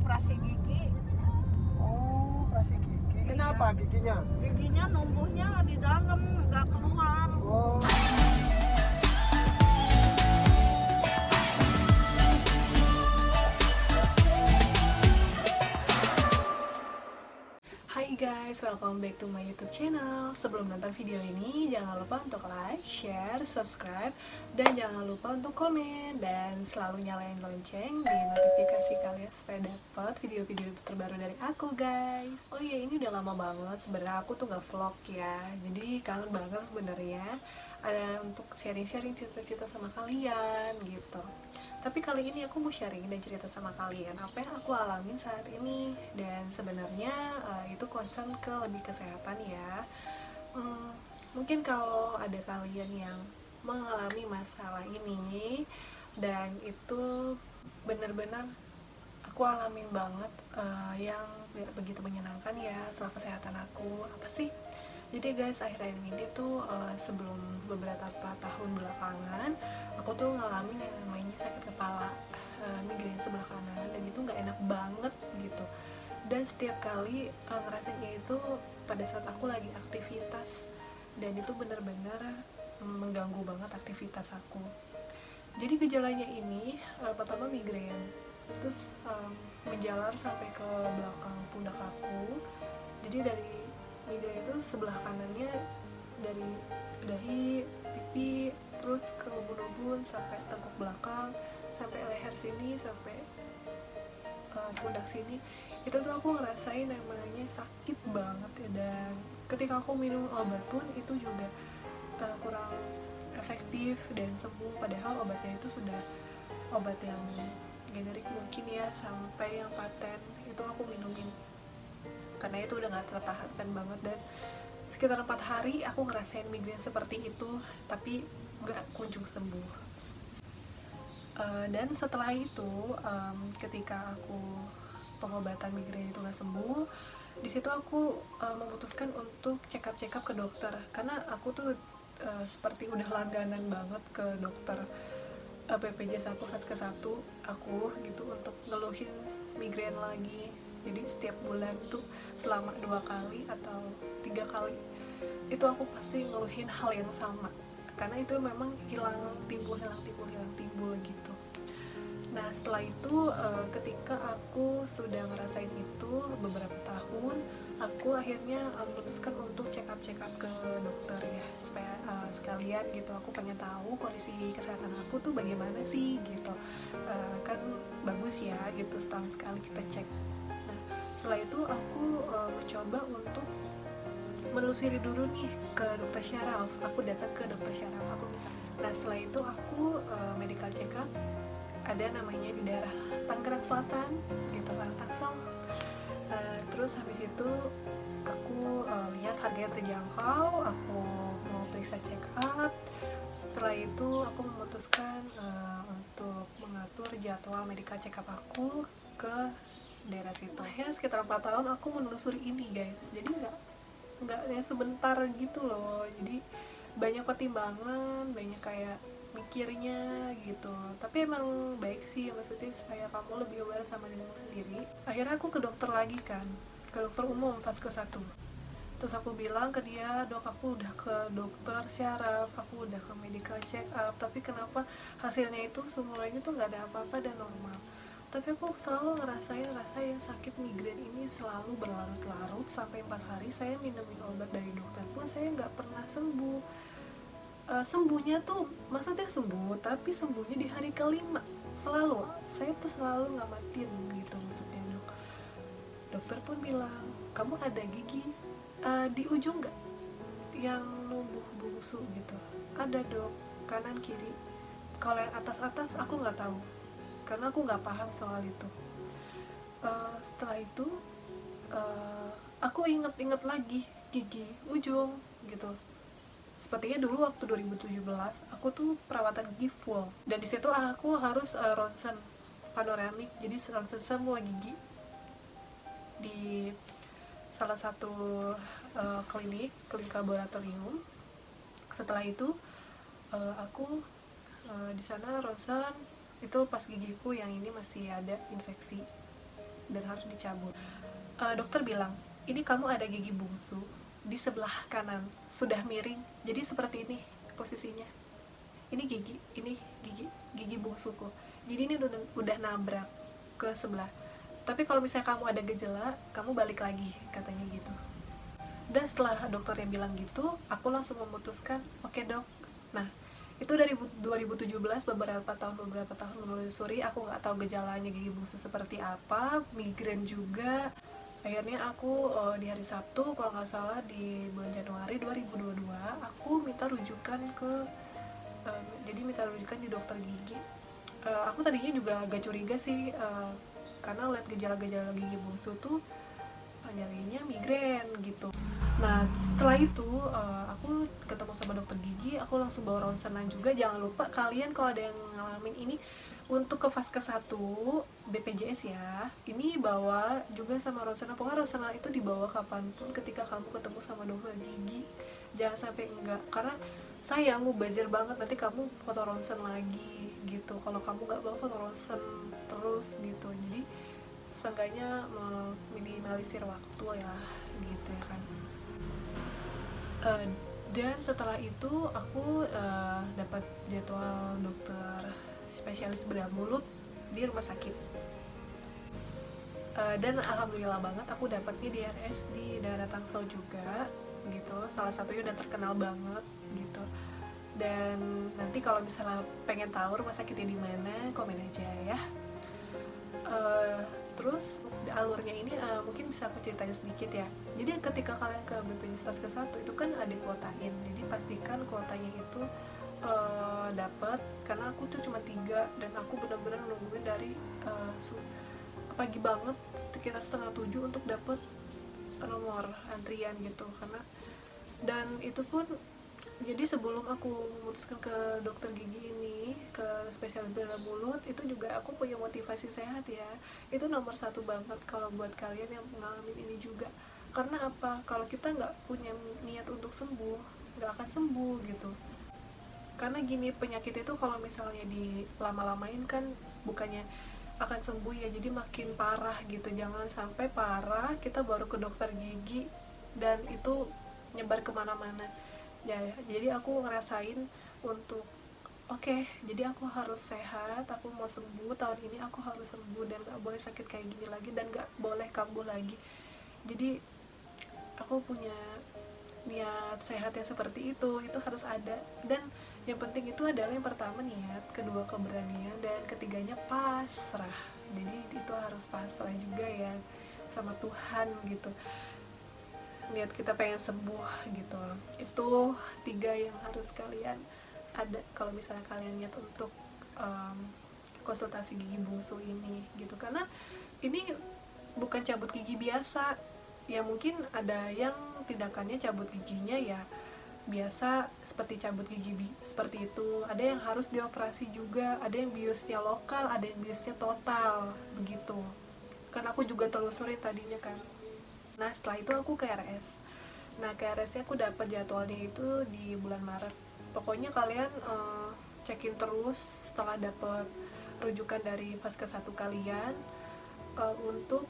operasi gigi. Oh, operasi gigi. Kenapa giginya? Giginya numbuhnya di dalam, nggak keluar. Oh. Hai guys, welcome back to my YouTube channel. Sebelum nonton video ini, jangan lupa untuk like, share, subscribe, dan jangan lupa untuk komen dan selalu nyalain lonceng di notifikasi kalian supaya dapat video-video terbaru dari aku guys. Oh iya, ini udah lama banget sebenarnya aku tuh nggak vlog ya, jadi kangen banget sebenarnya ada untuk sharing-sharing cerita-cerita sama kalian gitu. Tapi kali ini aku mau sharing dan cerita sama kalian apa yang aku alamin saat ini. Dan sebenarnya itu concern ke lebih kesehatan ya. Mungkin kalau ada kalian yang mengalami masalah ini dan itu benar-benar aku alamin banget, yang begitu menyenangkan ya soal kesehatan aku. Apa sih? Jadi guys, akhir-akhir ini tuh sebelum beberapa tahun belakangan aku tuh ngalamin yang namanya sakit kepala, migrain sebelah kanan, dan itu nggak enak banget gitu. Dan setiap kali ngerasainnya itu pada saat aku lagi aktivitas, dan itu benar-benar mengganggu banget aktivitas aku. Jadi gejalanya ini pertama migrain, terus menjalar sampai ke belakang pundak aku. Jadi dari migrain itu sebelah kanannya dari dahi, pipi, terus ke ubun-ubun sampai tengkuk belakang, sampai leher sini, sampai pundak sini. Itu tuh aku ngerasain namanya sakit banget ya, dan ketika aku minum obat pun itu juga kurang efektif dan sembuh, padahal obatnya itu sudah obat yang generik mungkin ya, sampai yang paten itu aku minumin karena itu udah gak tertahankan banget. Dan sekitar 4 hari aku ngerasain migrain seperti itu, tapi gak kunjung sembuh. Dan setelah itu ketika aku pengobatan migrain itu gak sembuh, di situ aku memutuskan untuk check up ke dokter, karena aku tuh seperti udah langganan banget ke dokter BPJS aku Vaskes 1 aku gitu untuk ngeluhin migrain lagi. Jadi setiap bulan tuh selama 2 kali atau 3 kali itu aku pasti ngeluhin hal yang sama, karena itu memang hilang timbul gitu. Nah setelah itu ketika aku sudah ngerasain itu beberapa tahun, aku akhirnya memutuskan untuk check up ke dokter ya, supaya sekalian gitu aku pengen tahu kondisi kesehatan aku tuh bagaimana sih gitu. Kan bagus ya gitu setahun sekali kita cek. Nah setelah itu aku mencoba untuk menelusuri dulu nih ke dokter syaraf. Aku datang ke dokter syaraf aku. Nah setelah itu aku medical check up, ada namanya di daerah Tangerang Selatan gitu, orang Tangsel. Terus habis itu aku lihat harganya terjangkau, aku mau periksa check up. Setelah itu aku memutuskan untuk mengatur jadwal medical check up aku ke daerah situ. Akhirnya sekitar 4 tahun aku menelusuri ini guys, jadi nggak ya sebentar gitu loh, jadi banyak pertimbangan, banyak kayak mikirnya gitu. Tapi emang baik sih, maksudnya supaya kamu lebih aware sama dirimu sendiri. Akhirnya aku ke dokter lagi kan, ke dokter umum Vaskes 1. Terus aku bilang ke dia, dok aku udah ke dokter syaraf, aku udah ke medical check up, tapi kenapa hasilnya itu semuanya tuh nggak ada apa-apa dan normal. Tapi aku selalu ngerasain rasa yang sakit migrain ini selalu berlarut-larut, sampai 4 hari saya minumin obat dari dokter pun saya nggak pernah sembuh. Sembuhnya tuh maksudnya sembuh, tapi sembuhnya di hari kelima selalu. Saya tuh selalu ngamatin gitu maksudnya dok. Dokter pun bilang, kamu ada gigi di ujung nggak yang numbuh bungsu gitu? Ada dok, kanan kiri. Kalau yang atas aku nggak tahu, karena aku nggak paham soal itu. Setelah itu aku inget lagi gigi ujung gitu. Sepertinya dulu waktu 2017 aku tuh perawatan gigi full, dan di situ aku harus ronsen panoramik, jadi ronsen semua gigi di salah satu klinik laboratorium. Setelah itu aku di sana ronsen itu pas gigiku yang ini masih ada infeksi. dan harus dicabut. Dokter bilang, ini kamu ada gigi bungsu di sebelah kanan, sudah miring, jadi seperti ini posisinya. Ini gigi bungsuku, jadi ini udah nabrak ke sebelah. Tapi kalau misalnya kamu ada gejala, kamu balik lagi, katanya gitu. Dan setelah dokternya bilang gitu, aku langsung memutuskan, oke dok. Nah, itu dari 2017, beberapa tahun menelusuri, aku nggak tahu gejalanya gigi bungsu seperti apa, migrain juga. Akhirnya aku di hari Sabtu, kalau nggak salah di bulan Januari 2022, aku minta rujukan di dokter gigi. Aku tadinya juga agak curiga sih, karena lihat gejala-gejala gigi bungsu tuh nyarinya migrain gitu. Nah setelah itu aku ketemu sama dokter gigi, aku langsung bawa ronsenan juga. Jangan lupa kalian kalau ada yang ngalamin ini, untuk ke Vaskes 1 BPJS ya, ini bawa juga sama ronsenan. Pokoknya ronsenan itu dibawa kapanpun ketika kamu ketemu sama dokter gigi, jangan sampai enggak, karena sayang mubazir banget nanti kamu foto ronsen lagi gitu kalau kamu nggak bawa foto ronsen terus gitu. Jadi seenggaknya meminimalisir waktu ya gitu ya kan. Dan setelah itu aku dapat jadwal dokter spesialis bedah mulut di rumah sakit. Dan alhamdulillah banget aku dapatnya di RS di daerah Tangsel juga gitu. Salah satunya udah terkenal banget gitu. Dan nanti kalau misalnya pengen tahu rumah sakitnya di mana, komen aja ya. Terus alurnya ini mungkin bisa aku ceritain sedikit ya. Jadi ketika kalian ke BPJS Vaskes 1 itu kan ada kuotain. Jadi pastikan kuotanya itu dapat, karena aku tuh cuma 3 dan aku benar-benar nungguin dari pagi banget sekitar 6:30 untuk dapat nomor antrian gitu. Karena dan itu pun jadi sebelum aku memutuskan ke dokter gigi ini, ke spesialis bedah mulut, itu juga aku punya motivasi sehat ya. Itu nomor 1 banget kalau buat kalian yang mengalami ini juga. Karena apa? Kalau kita nggak punya niat untuk sembuh, nggak akan sembuh gitu. Karena gini, penyakit itu kalau misalnya dilama-lamain kan bukannya akan sembuh ya, jadi makin parah gitu. Jangan sampai parah kita baru ke dokter gigi dan itu nyebar kemana-mana ya. Jadi aku ngerasain untuk jadi aku harus sehat, aku mau sembuh tahun ini, aku harus sembuh dan gak boleh sakit kayak gini lagi dan gak boleh kambuh lagi. Jadi aku punya niat sehat yang seperti itu harus ada. Dan yang penting itu adalah yang pertama niat, kedua keberanian, dan ketiganya pasrah. Jadi itu harus pasrah juga ya sama Tuhan gitu. Niat kita pengen sembuh gitu. Itu 3 yang harus kalian ada kalau misalnya kalian niat untuk konsultasi gigi bungsu ini gitu. Karena ini bukan cabut gigi biasa ya. Mungkin ada yang tindakannya cabut giginya ya biasa seperti cabut gigi seperti itu. Ada yang harus dioperasi juga, ada yang biusnya lokal, ada yang biusnya total begitu. Kan aku juga telusurin tadinya kan. Nah setelah itu aku ke RS. Nah ke RS-nya aku dapat jadwalnya itu di bulan Maret. Pokoknya kalian cekin terus setelah dapat rujukan dari Vaskes 1 kalian untuk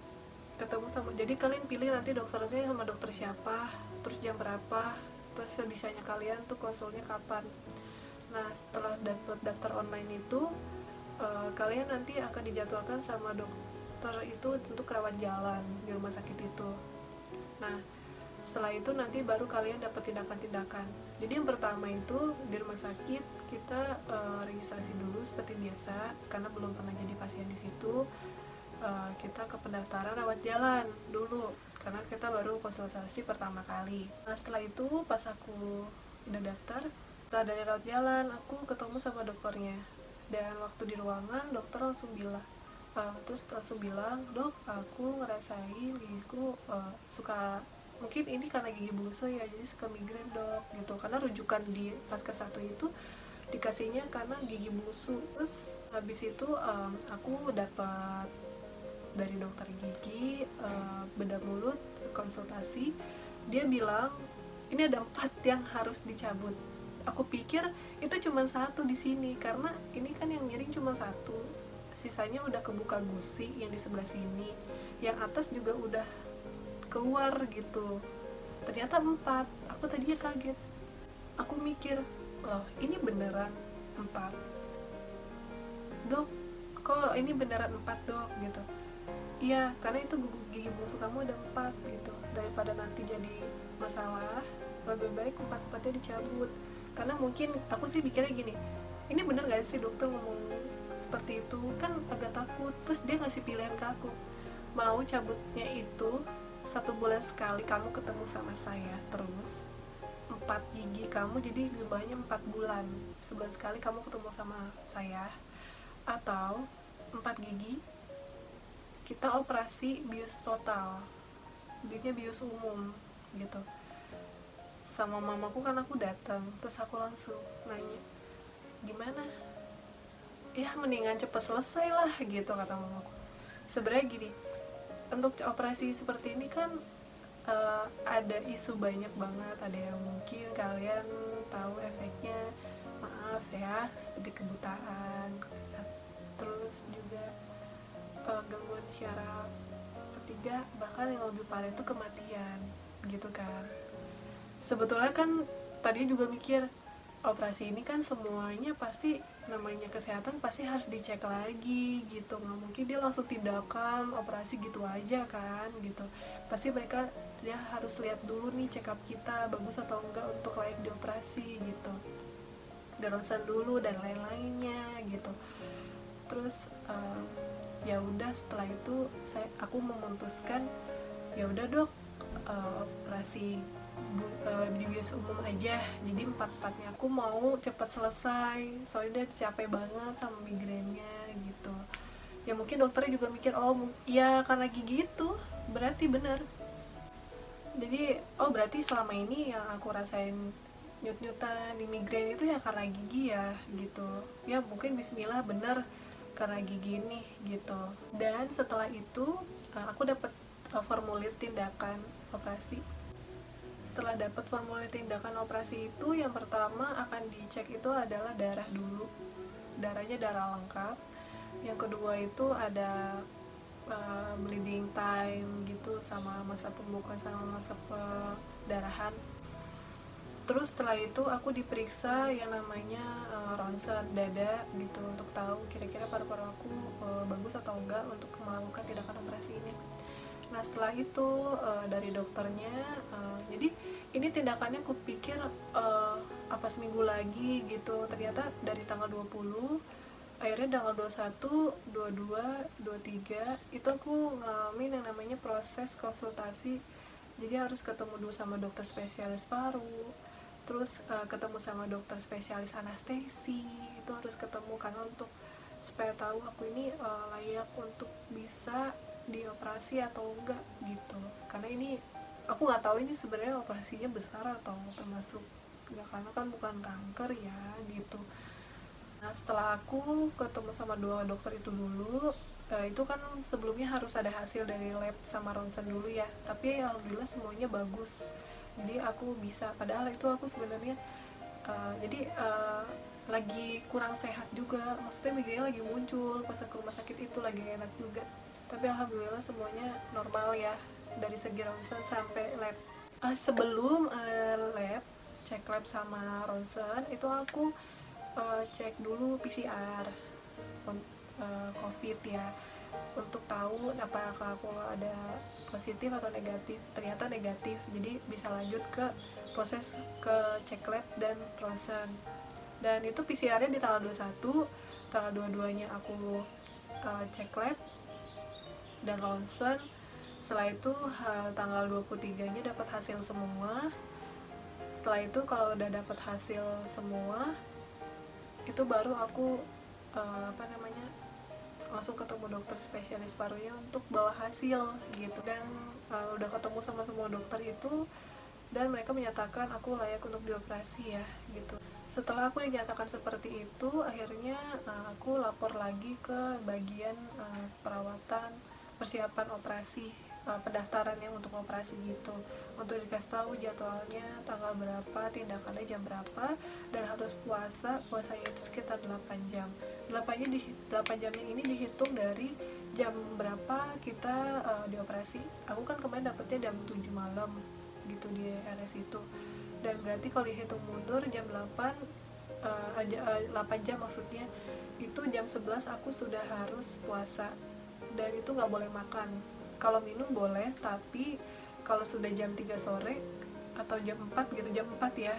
ketemu sama. Jadi kalian pilih nanti dokternya sama dokter siapa, terus jam berapa, terus sebisanya kalian tuh konsulnya kapan. Nah setelah dapat daftar online itu kalian nanti akan dijadwalkan sama dokter itu untuk rawat jalan di rumah sakit itu. Nah setelah itu nanti baru kalian dapat tindakan-tindakan. Jadi yang pertama itu di rumah sakit kita registrasi dulu seperti biasa, karena belum pernah jadi pasien di situ. Kita ke pendaftaran rawat jalan dulu, karena kita baru konsultasi pertama kali. Nah setelah itu pas aku udah daftar, setelah dari rawat jalan aku ketemu sama dokternya. Dan waktu di ruangan dokter langsung bilang, dok aku ngerasain gigiku suka, mungkin ini karena gigi bungsu ya, jadi suka migrain dok gitu. Karena rujukan di Vaskes 1 itu dikasihnya karena gigi bungsu. Terus habis itu aku dapat dari dokter gigi bedah mulut konsultasi. Dia bilang ini ada 4 yang harus dicabut. Aku pikir itu cuma 1 di sini, karena ini kan yang miring cuma 1, sisanya udah kebuka gusi yang di sebelah sini. yang atas juga udah keluar gitu. Ternyata 4. Aku tadinya kaget, aku mikir, loh ini beneran 4 dok, kok ini beneran 4 dok gitu. Iya, karena itu gigi busuk kamu ada 4 gitu. Daripada nanti jadi masalah, lebih baik 4-4-nya dicabut. Karena mungkin aku sih pikirnya gini, ini bener gak sih dokter ngomong seperti itu, kan agak takut. Terus dia ngasih pilihan ke aku, mau cabutnya itu 1 bulan sekali kamu ketemu sama saya, terus 4 gigi kamu jadi jumlahnya 4 bulan, sebulan sekali kamu ketemu sama saya, atau 4 gigi kita operasi bius total, biasanya bius umum gitu. Sama mamaku kan aku datang, terus aku langsung nanya, gimana? Ya mendingan cepet selesai lah gitu kata mamaku. Sebenarnya gini, untuk operasi seperti ini kan ada isu banyak banget. Ada yang mungkin kalian tahu efeknya, maaf ya, seperti kebutaan, terus juga gangguan syaraf, ketiga bahkan yang lebih parah itu kematian gitu kan. Sebetulnya kan tadi juga mikir, operasi ini kan semuanya pasti, namanya kesehatan pasti harus dicek lagi gitu, nggak mungkin dia langsung tindakan operasi gitu aja kan gitu. Pasti mereka, dia harus lihat dulu nih check up kita bagus atau enggak untuk layak dioperasi gitu, ronsen dulu dan lain-lainnya gitu. Terus ya udah, setelah itu aku memutuskan, ya udah dok, operasi di bius umum aja. Jadi 4-4-nya aku mau cepet selesai, soalnya udah capek banget sama migrainnya gitu. Ya mungkin dokternya juga mikir, oh iya karena gigi itu, berarti bener. Jadi oh berarti selama ini yang aku rasain nyut-nyutan di migrain itu ya karena gigi ya gitu. Ya mungkin bismillah bener karena gigi ini gitu. Dan setelah itu aku dapat formulir tindakan operasi. Setelah dapat formulir tindakan operasi itu, yang pertama akan dicek itu adalah darah dulu, darahnya darah lengkap. Yang kedua itu ada bleeding time gitu, sama masa pembukaan sama masa pendarahan. Terus setelah itu aku diperiksa yang namanya ronsen dada gitu, untuk tahu kira-kira paru-paru aku bagus atau enggak untuk melakukan tindakan operasi ini. Nah setelah itu dari dokternya, jadi ini tindakannya aku pikir apa seminggu lagi gitu, ternyata dari tanggal 20, akhirnya tanggal 21, 22, 23 itu aku ngalamin yang namanya proses konsultasi. Jadi harus ketemu dulu sama dokter spesialis paru, terus ketemu sama dokter spesialis anestesi, itu harus ketemu karena untuk supaya tahu aku ini layak untuk bisa dioperasi atau enggak gitu. Karena ini aku nggak tahu ini sebenarnya operasinya besar atau termasuk enggak, karena kan bukan kanker ya gitu. Nah setelah aku ketemu sama 2 dokter itu dulu, itu kan sebelumnya harus ada hasil dari lab sama ronsen dulu ya, tapi alhamdulillah semuanya bagus. Jadi aku bisa, padahal itu aku sebenarnya lagi kurang sehat juga, maksudnya migrainnya lagi muncul pas ke rumah sakit itu, lagi enak juga. Tapi alhamdulillah semuanya normal ya, dari segi ronsen sampai lab. Sebelum lab, cek lab sama ronsen itu aku cek dulu PCR COVID ya, untuk tahu apakah aku ada positif atau negatif. Ternyata negatif, jadi bisa lanjut ke proses ke cek lab dan ronsen. Dan itu PCR-nya di tanggal 21, tanggal 22-nya aku cek lab dan ronsen. Setelah itu tanggal 23-nya dapat hasil semua. Setelah itu kalau udah dapat hasil semua, itu baru aku langsung ketemu dokter spesialis parunya untuk bawa hasil gitu. Dan udah ketemu sama semua dokter itu, dan mereka menyatakan aku layak untuk dioperasi ya gitu. Setelah aku dinyatakan seperti itu, akhirnya aku lapor lagi ke bagian perawatan persiapan operasi, pendaftaran yang untuk operasi gitu, untuk dikasih tahu jadwalnya tanggal berapa, tindakannya jam berapa, dan harus puasanya itu sekitar 8 jam. 8 jamnya ini dihitung dari jam berapa kita dioperasi. Aku kan kemarin dapetnya jam 7 malam gitu di RS itu, dan berarti kalau dihitung mundur jam 8 8 jam maksudnya, itu jam 11 aku sudah harus puasa, dan itu nggak boleh makan. Kalau minum boleh, tapi kalau sudah jam 3 sore atau jam 4 gitu, jam 4 ya,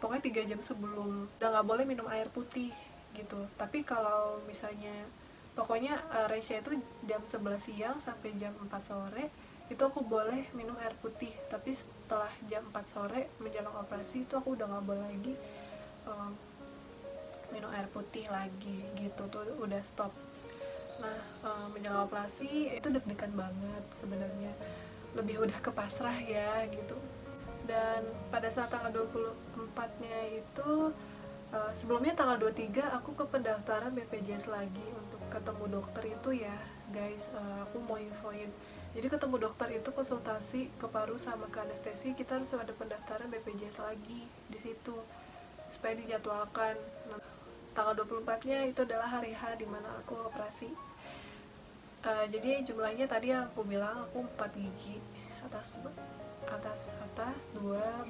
pokoknya 3 jam sebelum, udah nggak boleh minum air putih gitu. Tapi kalau misalnya pokoknya ratio itu jam 11 siang sampai jam 4 sore itu aku boleh minum air putih, tapi setelah jam 4 sore menjelang operasi itu aku udah nggak boleh lagi minum air putih lagi gitu, tuh udah stop. Nah menjelang operasi itu deg-degan banget sebenarnya, lebih udah ke pasrah ya gitu. Dan pada saat tanggal 24 nya itu sebelumnya tanggal 23 aku ke pendaftaran BPJS lagi untuk ketemu dokter itu ya guys. Aku mau infoin, jadi ketemu dokter itu konsultasi ke paru sama ke anestesi, kita harus ada pendaftaran BPJS lagi di situ supaya dijadwalkan. Nah, tanggal 24 nya itu adalah hari H dimana aku operasi. Jadi jumlahnya tadi aku bilang aku 4 gigi, atas 2,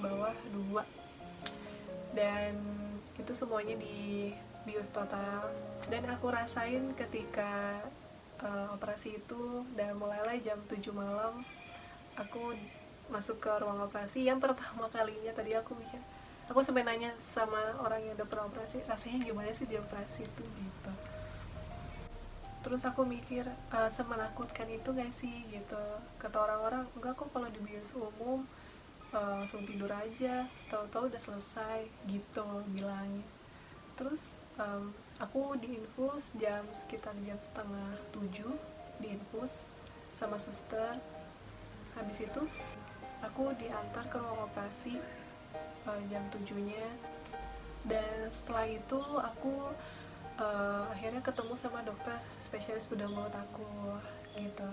bawah 2, dan itu semuanya di bius total. Dan aku rasain ketika operasi itu, dan mulailah jam 7 malam aku masuk ke ruang operasi yang pertama kalinya. Tadi aku mikir, aku sampai nanya sama orang yang udah pernah operasi, rasanya gimana sih di operasi itu gitu. Terus aku mikir, semenakutkan itu gak sih gitu. Kata orang-orang, enggak kok kalau di bius umum langsung tidur aja, tahu-tahu udah selesai gitu bilangnya. Terus aku diinfus sekitar jam setengah 7, diinfus sama suster. Habis itu aku diantar ke ruang operasi jam 7-nya. Dan setelah itu aku akhirnya ketemu sama dokter spesialis bedah mulut aku gitu.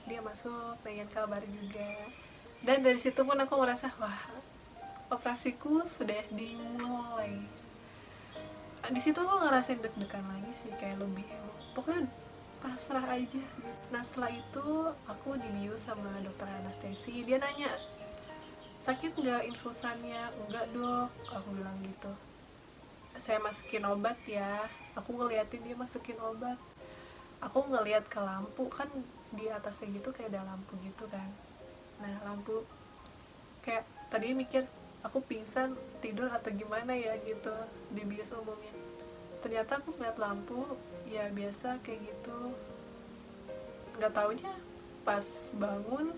Dia masuk pengen kabar juga, dan dari situ pun aku merasa wah, operasiku sudah dimulai. Di situ aku ngerasain deg-degan lagi sih, kayak lebih pokoknya pasrah aja gitu. Nah setelah itu aku dibius sama dokter anestesi. Dia nanya, sakit nggak infusannya? Enggak dok, aku bilang gitu. Saya masukin obat ya, aku ngeliatin dia masukin obat. Aku ngeliat ke lampu, kan di atasnya gitu kayak ada lampu gitu kan. Nah lampu, kayak tadi mikir aku pingsan tidur atau gimana ya gitu di bius umumnya. Ternyata aku ngeliat lampu ya biasa kayak gitu. Nggak taunya pas bangun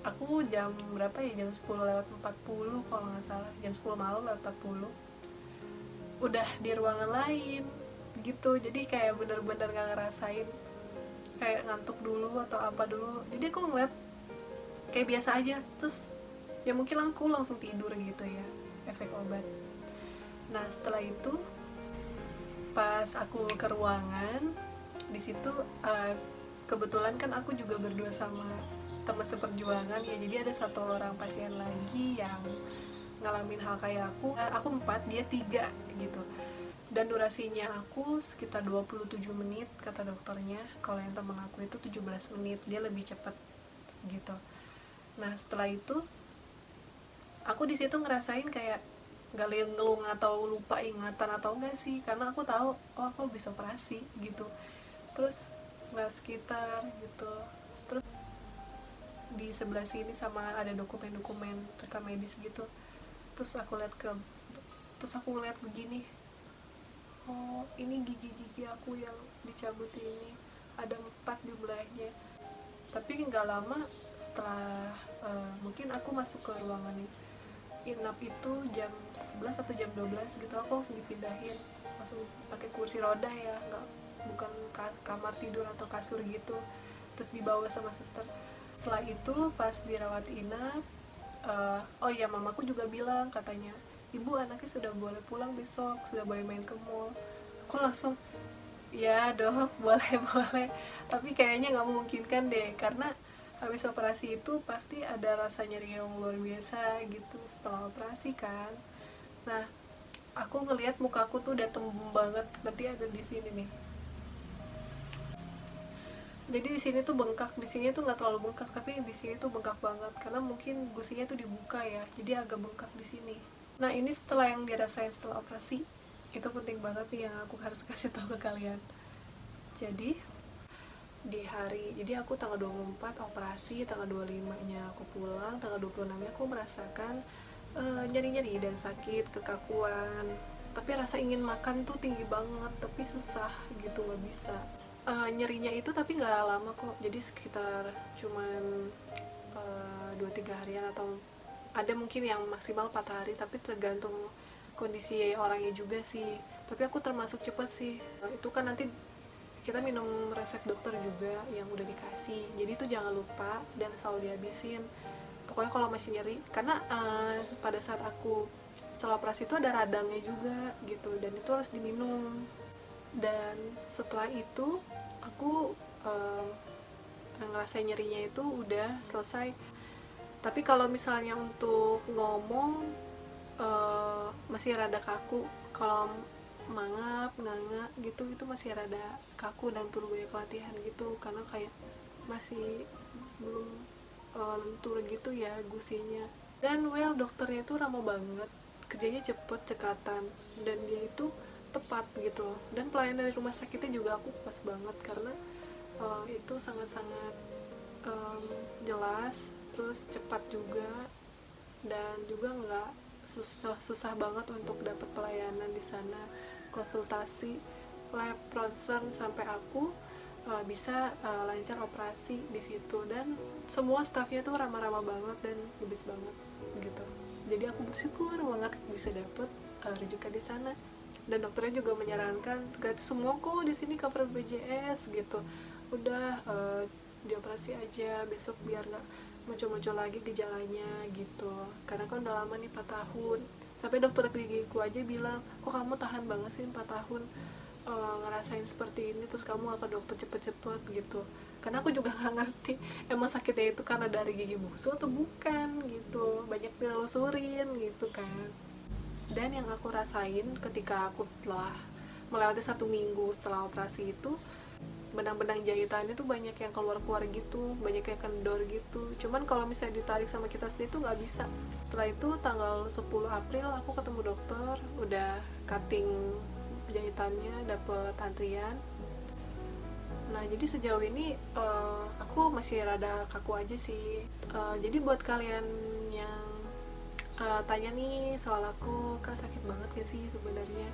aku jam berapa ya, jam 10:40 kalau nggak salah, jam 10 malam lewat 40 udah di ruangan lain gitu. Jadi kayak bener-bener gak ngerasain kayak ngantuk dulu atau apa dulu. Jadi aku ngeliat kayak biasa aja, terus ya mungkin aku langsung tidur gitu ya, efek obat. Nah setelah itu pas aku ke ruangan di situ, kebetulan kan aku juga berdua sama teman seperjuangan ya, jadi ada 1 orang pasien lagi yang ngalamin hal kayak aku 4, dia 3 gitu. Dan durasinya aku sekitar 27 menit kata dokternya. Kalau yang temen aku itu 17 menit, dia lebih cepat gitu. Nah setelah itu aku di situ ngerasain kayak gak ngelung atau lupa ingatan atau enggak sih, karena aku tahu oh aku bisa operasi gitu. Terus nggak sekitar gitu. Terus di sebelah sini sama ada dokumen-dokumen rekam medis gitu. Terus aku ngeliat begini, oh ini gigi-gigi aku yang dicabut ini, ada 4 jumlahnya. Tapi nggak lama setelah mungkin aku masuk ke ruangan inap itu jam 11 atau jam 12 gitu, aku langsung dipindahin, langsung pakai kursi roda ya, bukan kamar tidur atau kasur gitu. Terus dibawa sama suster. Setelah itu pas dirawat inap, oh iya mamaku juga bilang, katanya ibu anaknya sudah boleh pulang besok, sudah boleh main ke mall. Aku langsung ya dok boleh tapi kayaknya nggak memungkinkan deh, karena habis operasi itu pasti ada rasa nyeri yang luar biasa gitu setelah operasi kan. Nah aku ngelihat mukaku tuh udah tembem banget, nanti ada di sini nih. Jadi di sini tuh bengkak, di sini tuh nggak terlalu bengkak, tapi di sini tuh bengkak banget karena mungkin gusinya tuh dibuka ya, jadi agak bengkak di sini. Nah ini setelah yang dirasain setelah operasi, itu penting banget nih yang aku harus kasih tahu ke kalian. Jadi jadi aku tanggal 24 operasi, tanggal 25 nya aku pulang, tanggal 26 nya aku merasakan nyeri-nyeri dan sakit, kekakuan, tapi rasa ingin makan tuh tinggi banget, tapi susah gitu, nggak bisa. Nyerinya itu tapi nggak lama kok, jadi sekitar cuman 2-3 harian, atau ada mungkin yang maksimal 4 hari, tapi tergantung kondisi orangnya juga sih. Tapi aku termasuk cepat sih. Itu kan nanti kita minum resep dokter juga yang udah dikasih, jadi itu jangan lupa dan selalu dihabisin pokoknya kalau masih nyeri, karena pada saat aku setelah operasi itu ada radangnya juga gitu, dan itu harus diminum. Dan setelah itu aku ngerasain nyerinya itu udah selesai. Tapi kalau misalnya untuk ngomong masih rada kaku, kalau mangap, nganga gitu itu masih rada kaku dan perlu banyak latihan gitu, karena kayak masih belum lentur gitu ya gusinya. Dan dokternya itu ramah banget, kerjanya cepet, cekatan, dan dia itu tepat gitu. Dan pelayanan dari rumah sakitnya juga aku pas banget, karena itu sangat-sangat jelas, terus cepat juga, dan juga nggak susah banget untuk dapat pelayanan di sana, konsultasi, lab, ronsen, sampai aku bisa lancar operasi di situ. Dan semua staffnya tuh ramah-ramah banget dan gebis banget gitu. Jadi aku bersyukur banget bisa dapet rujukan di sana. Dan dokternya juga menyarankan gratis semua kok di sini, cover BPJS gitu. Udah dioperasi aja besok biar nggak muncul-muncul lagi gejalanya gitu, karena kan udah lama nih 4 tahun. Sampai dokter gigiku aja bilang, kok kamu tahan banget sih 4 tahun ngerasain seperti ini, terus kamu ke dokter cepet-cepet gitu. Karena aku juga nggak ngerti emang sakitnya itu karena dari gigi bungsu atau bukan gitu, banyak dinelusurin gitu kan. Dan yang aku rasain ketika aku setelah melewati 1 minggu setelah operasi itu, benang-benang jahitannya tuh banyak yang keluar-keluar gitu, banyak yang kendor gitu. Cuman kalau misalnya ditarik sama kita sendiri tuh nggak bisa. Setelah itu tanggal 10 April aku ketemu dokter, udah cutting jahitannya, dapet antrian. Nah jadi sejauh ini aku masih rada kaku aja sih. Jadi buat kalian yang tanya nih soal aku, Kak sakit banget gak sih sebenarnya?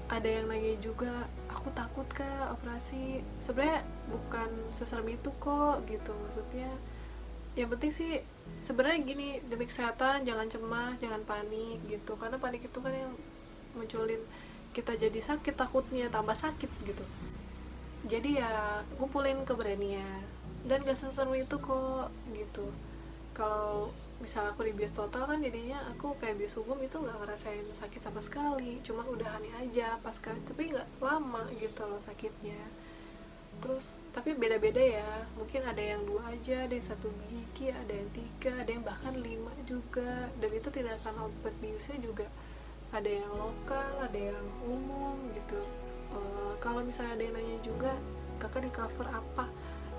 Ada yang nanya juga, aku takut Kak operasi. Sebenarnya bukan seserem itu kok gitu, maksudnya yang penting sih sebenarnya gini, demi kesehatan jangan cemas, jangan panik gitu, karena panik itu kan yang munculin kita jadi sakit, takutnya tambah sakit gitu. Jadi ya kumpulin keberanian, dan gak seserem itu kok gitu. Kalau misal aku di bios total kan jadinya aku kayak bios umum itu nggak ngerasain sakit sama sekali, cuma udahannya aja pasca, tapi nggak lama gitu loh sakitnya. Terus tapi beda-beda ya, mungkin ada yang 2 aja, ada yang 1 gigi, ada yang 3, ada yang bahkan 5 juga. Dan itu tidak akan obat biusnya juga, ada yang lokal, ada yang umum gitu. Kalau misalnya ada yang nanya juga, kakak di cover apa,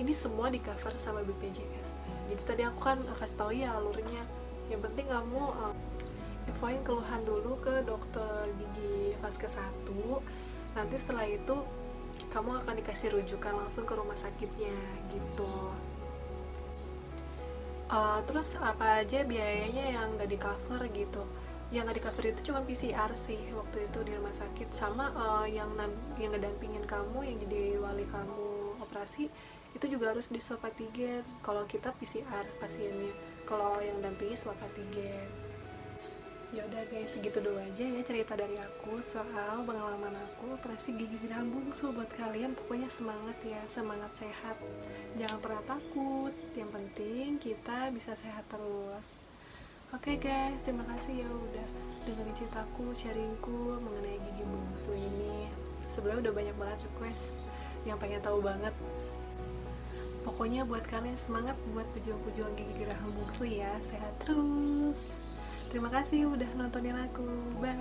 ini semua di cover sama BPJS. Jadi tadi aku kan kasih tau ya alurnya. Yang penting kamu infoin keluhan dulu ke dokter gigi fase 1. Nanti setelah itu kamu akan dikasih rujukan langsung ke rumah sakitnya gitu. Terus apa aja biayanya yang nggak di cover gitu? Yang nggak di cover itu cuma PCR sih waktu itu di rumah sakit, sama yang ngedampingin kamu, yang jadi wali kamu operasi itu juga harus di swab antigen. Kalau kita PCR pasiennya, kalau yang dampingi swab antigen. Ya udah guys, segitu dulu aja ya cerita dari aku soal pengalaman aku operasi gigi geraham bungsu. Buat kalian pokoknya semangat ya, semangat sehat, jangan pernah takut, yang penting kita bisa sehat terus. Oke guys, terima kasih ya udah dengerin ceritaku, sharingku mengenai gigi bungsu ini. Sebenarnya udah banyak banget request yang pengen tahu banget. Pokoknya buat kalian semangat buat pejuang-pejuang gigi geraham bungsu ya, sehat terus. Terima kasih udah nontonin aku, bye.